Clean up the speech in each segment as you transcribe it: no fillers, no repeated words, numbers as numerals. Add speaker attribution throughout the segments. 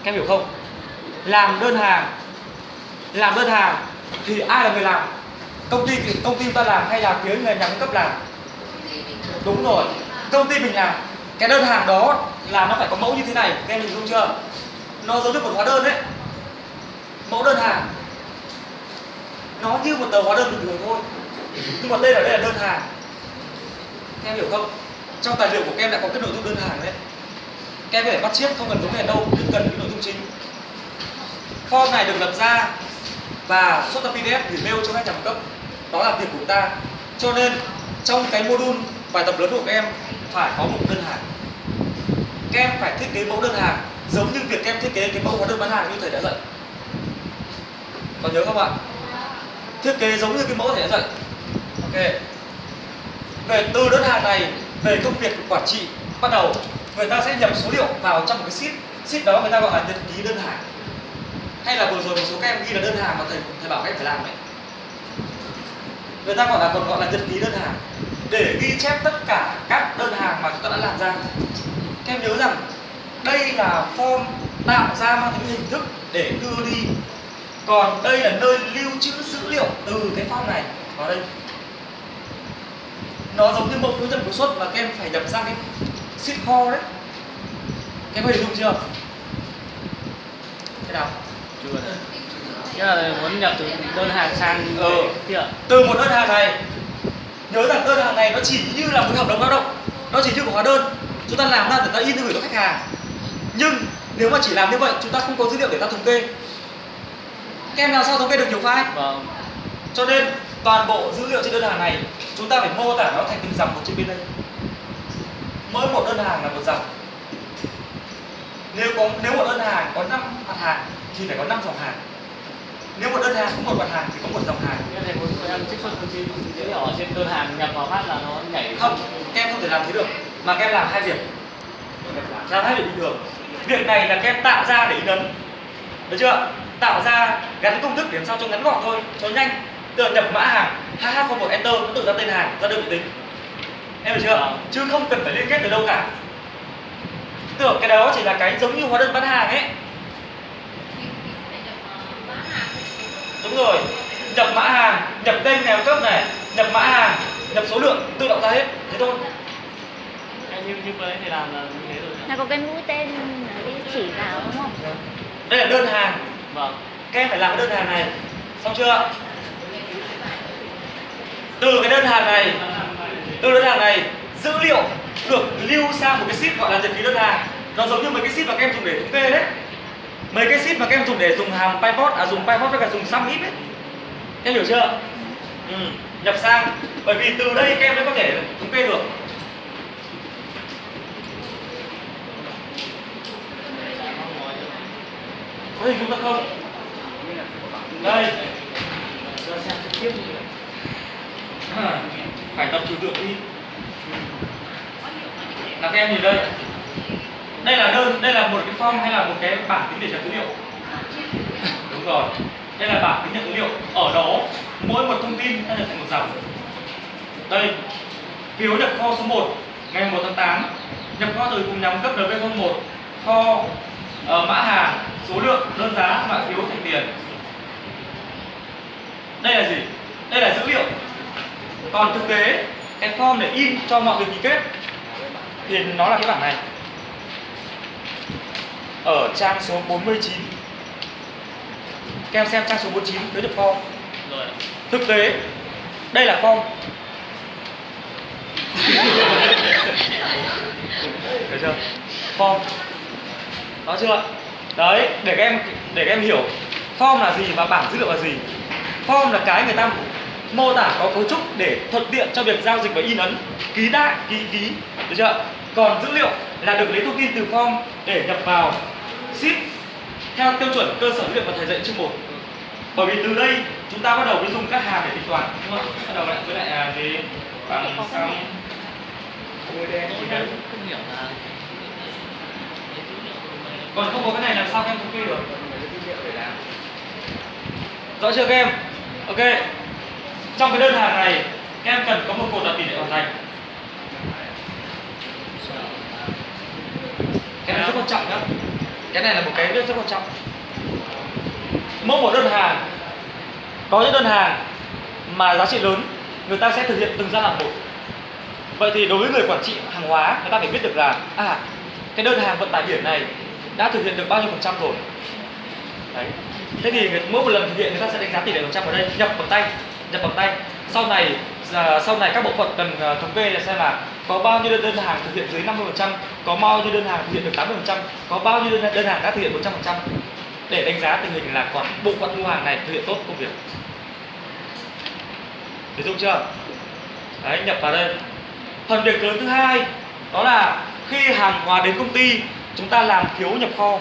Speaker 1: Các em hiểu không? Làm đơn hàng thì ai là người làm? Công ty ta làm hay là phía người nhà cung cấp làm? Đúng rồi, công ty mình làm. Cái đơn hàng đó là nó phải có mẫu như thế này, các em hình dung chưa? Nó giống như một hóa đơn đấy. Mẫu đơn hàng nó như một tờ hóa đơn bình thường thôi, nhưng mà đây là đơn hàng. Các em hiểu không? Trong tài liệu của các em đã có cái nội dung đơn hàng đấy. Các em có thể bắt chước, không cần giống này đâu, nhưng cần cái nội dung chính. Form này được lập ra và xuất ra PDF gửi mail cho khách nhà cung cấp. Đó là việc của ta. Cho nên trong cái module bài tập lớn của các em phải có một đơn hàng. Các em phải thiết kế mẫu đơn hàng giống như việc các em thiết kế cái mẫu hóa đơn bán hàng như thầy đã dạy. Còn nhớ không ạ? Thiết kế giống như cái mẫu thầy đã dạy. Ok. Về từ đơn hàng này, về công việc quản trị bắt đầu, người ta sẽ nhập số liệu vào trong một cái sheet. Sheet đó người ta gọi là nhật ký đơn hàng. Hay là vừa rồi một số các em ghi là đơn hàng mà thầy bảo các em phải làm đấy. Người ta còn gọi là nhật ký đơn hàng, để ghi chép tất cả các đơn hàng mà chúng ta đã làm ra. Các em nhớ rằng đây là form tạo ra mang tính hình thức để đưa đi, còn đây là nơi lưu trữ dữ liệu từ cái form này vào đây. Nó giống như mẫu phiếu nhận phiếu xuất mà các em phải nhập sang cái sheet kho đấy. Các em có hình dung chưa? Thế nào?
Speaker 2: Chưa. Nghĩa là muốn nhập từ đơn hàng sang kia.
Speaker 1: Từ một đơn hàng này, nhớ rằng đơn hàng này nó chỉ như là một hợp đồng lao động, nó chỉ như một hóa đơn chúng ta làm ra để ta in gửi cho khách hàng. Nhưng nếu mà chỉ làm như vậy, chúng ta không có dữ liệu để ta thống kê. Các em làm sao thống kê được nhiều file?
Speaker 2: Vâng.
Speaker 1: Cho nên toàn bộ dữ liệu trên đơn hàng này chúng ta phải mô tả nó thành từng dòng một trên bên đây. Mỗi một đơn hàng là một dòng. Nếu một đơn hàng có 5 mặt hàng thì phải có 5 dòng hàng. Nếu một đơn hàng có một mặt hàng thì có một dòng hàng.
Speaker 2: Như thầy muốn em trích xuất dữ liệu ở trên đơn hàng nhập vào phát là nó nhảy.
Speaker 1: Không, các em không thể làm thế được. Mà các em làm hai việc. Làm hai việc bình thường. Việc này là các em tạo ra để in ấn. Được chưa? Tạo ra gắn công thức để làm sao cho ngắn gọn thôi, cho nhanh. Tức là nhập mã hàng HH01 enter nó tự ra tên hàng, ra đơn vị tính. Em hiểu chưa? Chứ không cần phải liên kết từ đâu cả. Tưởng cái đó chỉ là cái giống như hóa đơn bán hàng ấy. Đúng rồi. Nhập mã hàng, nhập tên nhà cung cấp này, nhập mã hàng, nhập số lượng, tự động ra hết. Thế thôi.
Speaker 2: Như vậy thì làm là như thế rồi.
Speaker 3: Là có cái mũi tên đi chỉ vào đúng không?
Speaker 1: Đây là đơn hàng.
Speaker 2: Vâng.
Speaker 1: Các em phải làm cái đơn hàng này. Xong chưa? Từ cái đơn hàng này, dữ liệu được lưu sang một cái sheet gọi là nhật ký đơn hàng. Nó giống như mấy cái sheet mà các em dùng để thống kê đấy. Mấy cái sheet mà các em dùng để dùng hàm pivot, dùng pivot với cả dùng sum if ấy. Em hiểu chưa? Nhập sang. Bởi vì từ đây các em mới có thể thống kê được. Có hình dung được không? Đây. Cho xem trực tiếp như phải tập trừu tượng đi. Là các em nhìn đây. Đây là một cái form hay là một cái bảng tính để nhập dữ liệu? Đúng rồi. Đây là bảng tính nhập dữ liệu. Ở đó mỗi một thông tin sẽ được thành một dòng. Đây. Phiếu nhập kho số 1 ngày 1 tháng 8. Nhập kho từ cùng nhà cung cấp NV01. Kho mã hàng, số lượng, đơn giá, mã phiếu thành tiền. Đây là gì? Đây là dữ liệu. Còn thực tế, cái form để in cho mọi người ký kết thì nó là cái bảng này. Ở trang số 49. Các em xem trang số 49 phiếu nhập kho.
Speaker 2: Rồi.
Speaker 1: Thực tế, đây là form. Được chưa? Form. Đó chưa? Đấy, để các em hiểu form là gì và bảng dữ liệu là gì. Form là cái người ta mô tả có cấu trúc để thuận tiện cho việc giao dịch và in ấn, ký đại, ký, được chưa? Còn dữ liệu là được lấy thông tin từ form để nhập vào sheet theo tiêu chuẩn cơ sở dữ liệu mà thầy dạy chương 1. Bởi vì từ đây chúng ta bắt đầu mới dùng các hàm để tính toán, đúng không? Bắt đầu lại với lại gì bằng xong
Speaker 2: Không hiểu là
Speaker 1: còn không có cái này làm sao các em thống kê được? Rõ chưa các em? Ok. Trong cái đơn hàng này các em cần có một cột là tỷ lệ hoàn thành. Cái này rất quan trọng nhá. Cái này là một cái rất quan trọng. Mỗi một đơn hàng, có những đơn hàng mà giá trị lớn, người ta sẽ thực hiện từng giai đoạn một. Vậy thì đối với người quản trị hàng hóa, người ta phải biết được là cái đơn hàng vận tải biển này đã thực hiện được bao nhiêu % rồi. Đấy. Thế thì mỗi một lần thực hiện người ta sẽ đánh giá tỷ lệ % ở đây, nhập bằng tay. Sau này các bộ phận cần thống kê là xem là có bao nhiêu đơn hàng thực hiện dưới 50%, có bao nhiêu đơn hàng thực hiện được 80%, có bao nhiêu đơn hàng đã thực hiện 100%, để đánh giá tình hình là còn bộ phận mua hàng này thực hiện tốt công việc. Hiểu không chưa? Đấy, nhập vào đây. Phần việc lớn thứ hai đó là khi hàng hóa đến công ty chúng ta làm phiếu nhập kho.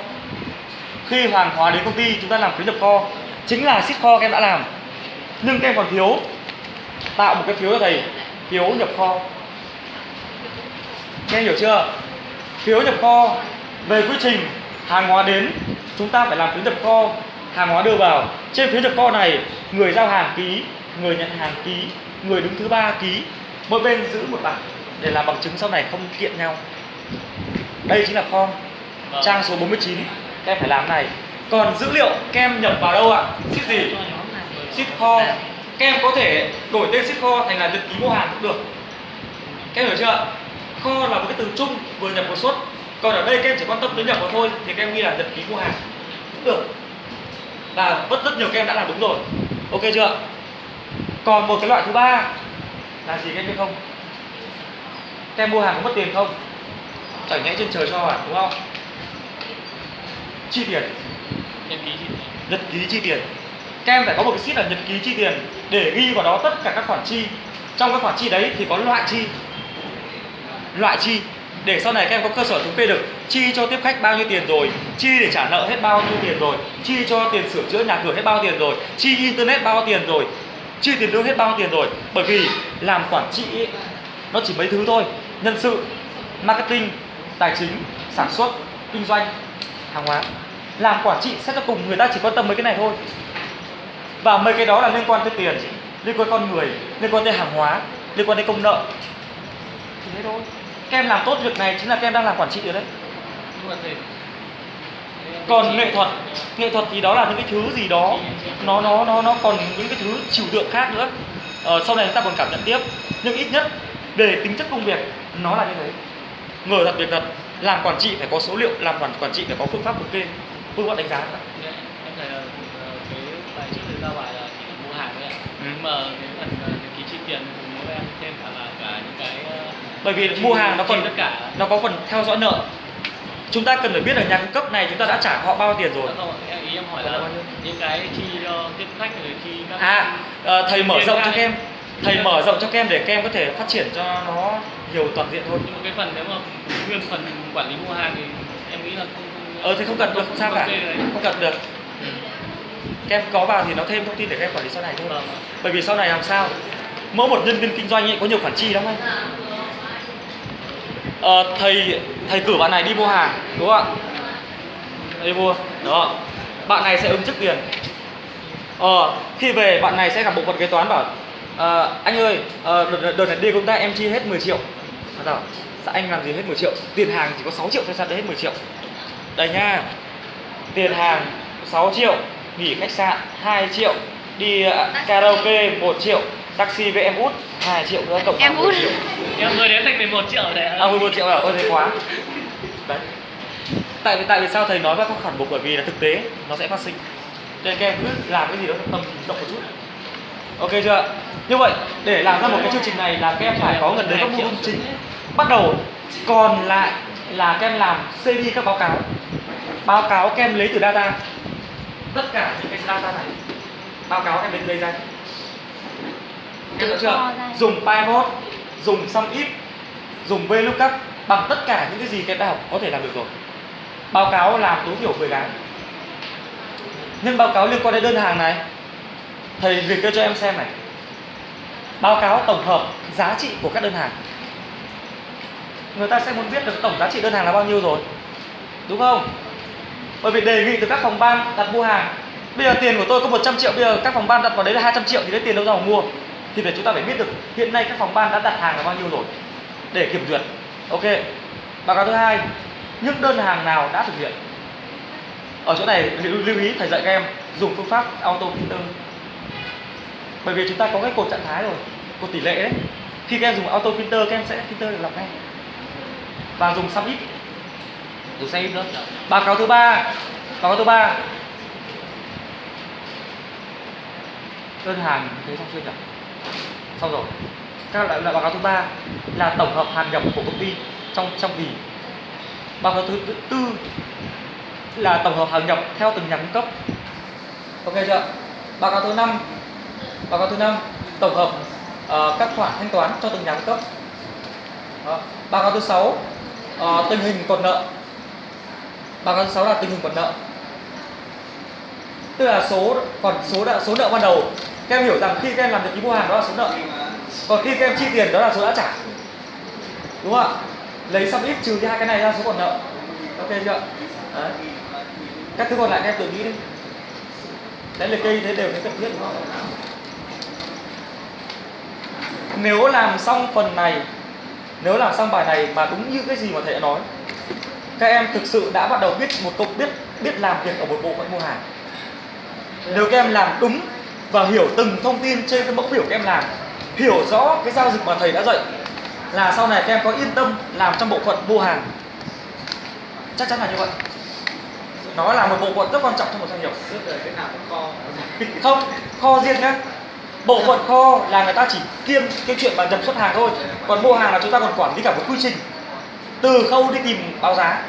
Speaker 1: Khi hàng hóa đến công ty chúng ta làm phiếu nhập kho, chính là ship kho các em đã làm, nhưng các em còn thiếu tạo một cái phiếu cho thầy, phiếu nhập kho. Các em hiểu chưa? Phiếu nhập kho về quy trình hàng hóa đến chúng ta phải làm phiếu nhập kho, hàng hóa đưa vào. Trên phiếu nhập kho này người giao hàng ký, người nhận hàng ký, người đứng thứ ba ký, mỗi bên giữ một bản để làm bằng chứng sau này không kiện nhau. Đây chính là form trang số 49, các em phải làm này. Còn dữ liệu các em nhập vào đâu ạ? Ship gì? Ship kho. Các em có thể đổi tên ship kho thành là nhật ký mua hàng cũng được. Các em hiểu chưa? Kho là một cái từ chung vừa nhập vừa xuất. Còn ở đây các em chỉ quan tâm đến nhập vào thôi thì các em ghi là nhật ký mua hàng cũng được. Và rất nhiều các em đã làm đúng rồi. Ok chưa? Còn một cái loại thứ ba là gì các em biết không? Các em mua hàng có mất tiền không? Chẳng nhẽ trên trời cho à, đúng không? Chi tiền. Nhật ký chi tiền. Các em phải có một cái sheet là nhật ký chi tiền để ghi vào đó tất cả các khoản chi. Trong các khoản chi đấy thì có loại chi. Loại chi để sau này các em có cơ sở thống kê được chi cho tiếp khách bao nhiêu tiền rồi, chi để trả nợ hết bao nhiêu tiền rồi, chi cho tiền sửa chữa nhà cửa hết bao nhiêu tiền rồi, chi internet bao nhiêu tiền rồi, chi tiền lương hết bao nhiêu tiền rồi. Bởi vì làm quản trị ấy, nó chỉ mấy thứ thôi: nhân sự, marketing, tài chính, sản xuất, kinh doanh, hàng hóa. Làm quản trị xét cho cùng người ta chỉ quan tâm mấy cái này thôi. Và mấy cái đó là liên quan tới tiền, liên quan tới con người, liên quan tới hàng hóa, liên quan tới công nợ. Thì thế thôi. Các em làm tốt việc này chính là các em đang làm quản trị rồi đấy. Còn nghệ thuật thì đó là những cái thứ gì đó nó còn những cái thứ trừu tượng khác nữa. Sau này chúng ta còn cảm nhận tiếp. Nhưng ít nhất về tính chất công việc nó là như thế. Ngờ thật việc thật. Làm quản trị phải có số liệu, làm quản trị phải có phương pháp thống kê, phương pháp đánh giá.
Speaker 2: Em thấy là cái bài trước thời giao bài là chỉ là mua hàng thôi ạ. Nhưng mà cái phần nhật ký chi tiền thì nếu em thêm cả những cái
Speaker 1: bởi vì mua hàng nó có phần theo dõi nợ. Chúng ta cần phải biết ở nhà cung cấp này chúng ta đã trả họ bao tiền rồi.
Speaker 2: Không, ý em hỏi là những cái chi cho tiếp khách rồi chi các
Speaker 1: thầy mở rộng cho các em. Thầy mở rộng cho các em để các em có thể phát triển cho nó nhiều toàn diện thôi.
Speaker 2: Nhưng mà cái phần nếu mà nguyên phần quản lý mua hàng thì em nghĩ là không
Speaker 1: thì không cần được, không sao cả. Không cần được. Các em có vào thì nó thêm thông tin để các em quản lý sau này thôi. Bởi vì sau này làm sao mỗi một nhân viên kinh doanh ấy có nhiều khoản chi lắm anh. Thầy cử bạn này đi mua hàng, đúng không ạ? Đi mua, đó. Bạn này sẽ ứng trước tiền. Khi về bạn này sẽ gặp bộ phận kế toán bảo anh ơi, đợt này đi công tác em chi hết 10 triệu. Sao anh làm gì hết 10 triệu? Tiền hàng chỉ có 6 triệu thôi, sao đấy hết 10 triệu? Đây nha. Tiền hàng 6 triệu, nghỉ khách sạn 2 triệu, đi karaoke 1 triệu, taxi với em út 2 triệu nữa, tổng
Speaker 3: em út
Speaker 1: 10 triệu.
Speaker 2: em vừa đến thành 11 triệu đấy.
Speaker 1: 11 triệu à? Ôi thế quá. Đấy. Tại vì sao thầy nói với các khoản mục? Bởi vì là thực tế nó sẽ phát sinh. Cho nên các em cứ làm cái gì đó tầm rộng một chút. Ok chưa? Như vậy để làm ra một cái chương trình này là các em phải có gần đến các mô đun chính. Bắt đầu còn lại là các em làm CD các báo cáo. Báo cáo các em lấy từ data. Tất cả những cái data này báo cáo các em lấy ra. Em hiểu chưa? Dùng pivot, dùng sum if, dùng VLOOKUP, bằng tất cả những cái gì các em đã học có thể làm được rồi. Báo cáo làm tối thiểu 10 cái. Nhưng báo cáo liên quan đến đơn hàng này, thầy liệt kê cho em xem này. Báo cáo tổng hợp giá trị của các đơn hàng. Người ta sẽ muốn biết được tổng giá trị đơn hàng là bao nhiêu rồi, đúng không? Bởi vì đề nghị từ các phòng ban đặt mua hàng. Bây giờ tiền của tôi có 100 triệu, bây giờ các phòng ban đặt vào đấy là 200 triệu thì lấy tiền đâu ra mà mua? Thì chúng ta phải biết được hiện nay các phòng ban đã đặt hàng là bao nhiêu rồi để kiểm duyệt. Ok. Báo cáo thứ hai, những đơn hàng nào đã thực hiện. Ở chỗ này lưu ý thầy dạy các em dùng phương pháp auto filter. Bởi vì chúng ta có cái cột trạng thái rồi, cột tỷ lệ đấy. Khi các em dùng auto filter, các em sẽ filter được lọc ngay. Và dùng sum ít, dùng sum ít nữa. Báo cáo thứ ba, đơn hàng thế xong chưa nhỉ? Xong rồi. Các loại báo cáo thứ ba là tổng hợp hàng nhập của công ty trong kỳ. Báo cáo thứ tư là tổng hợp hàng nhập theo từng nhà cung cấp. Ok chưa? Báo cáo thứ năm tổng hợp các khoản thanh toán cho từng nhà cung cấp. Đó. Báo cáo thứ 6 tình hình còn nợ. Báo cáo thứ 6 là tình hình còn nợ. Tức là số nợ ban đầu. Các em hiểu rằng khi các em làm nhật ký mua hàng đó là số nợ. Còn khi các em chi tiền đó là số đã trả. Đúng không ạ? Lấy sum ít trừ đi hai cái này ra số còn nợ. Ok chưa? Đấy. Các thứ còn lại các em tự nghĩ đi. Đấy, liệt kê như thế đều thấy cần thiết đúng không? Nếu làm xong phần này, nếu làm xong bài này mà đúng như cái gì mà thầy đã nói, các em thực sự đã bắt đầu biết một công biết làm việc ở một bộ phận mua hàng. Nếu các em làm đúng và hiểu từng thông tin trên cái mẫu biểu các em làm, hiểu rõ cái giao dịch mà thầy đã dạy, là sau này các em có yên tâm làm trong bộ phận mua hàng. Chắc chắn là như vậy. Nó là một bộ phận rất quan trọng trong một doanh nghiệp.
Speaker 2: Cái nào cũng kho.
Speaker 1: Không, kho riêng nhé. Bộ phận kho là người ta chỉ kiêm cái chuyện mà nhập xuất hàng thôi. Còn mua hàng là chúng ta còn quản lý cả một quy trình. Từ khâu đi tìm báo giá,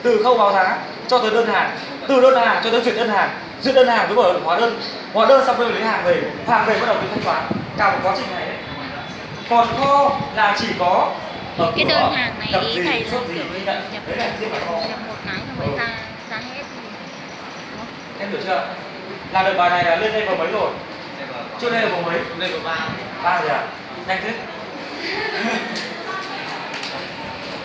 Speaker 1: từ khâu báo giá cho tới đơn hàng, từ đơn hàng cho tới duyệt đơn hàng với mở hóa đơn xong rồi lấy hàng về bắt đầu đi thanh toán, cả một quá trình này đấy. Còn kho là chỉ có ở
Speaker 3: Cái đơn hàng này
Speaker 1: nhập
Speaker 3: ý
Speaker 1: gì,
Speaker 3: thầy là
Speaker 1: xuất gì
Speaker 3: kiểu
Speaker 1: ghi nhận.
Speaker 3: nhập
Speaker 1: Đấy là riêng là kho.
Speaker 3: một cái rồi mới ra hết.
Speaker 1: Em hiểu chưa? Làm được bài này là lên level mấy rồi? Chưa level mấy?
Speaker 2: Level 3.
Speaker 1: 3 rồi à? Nhanh thế.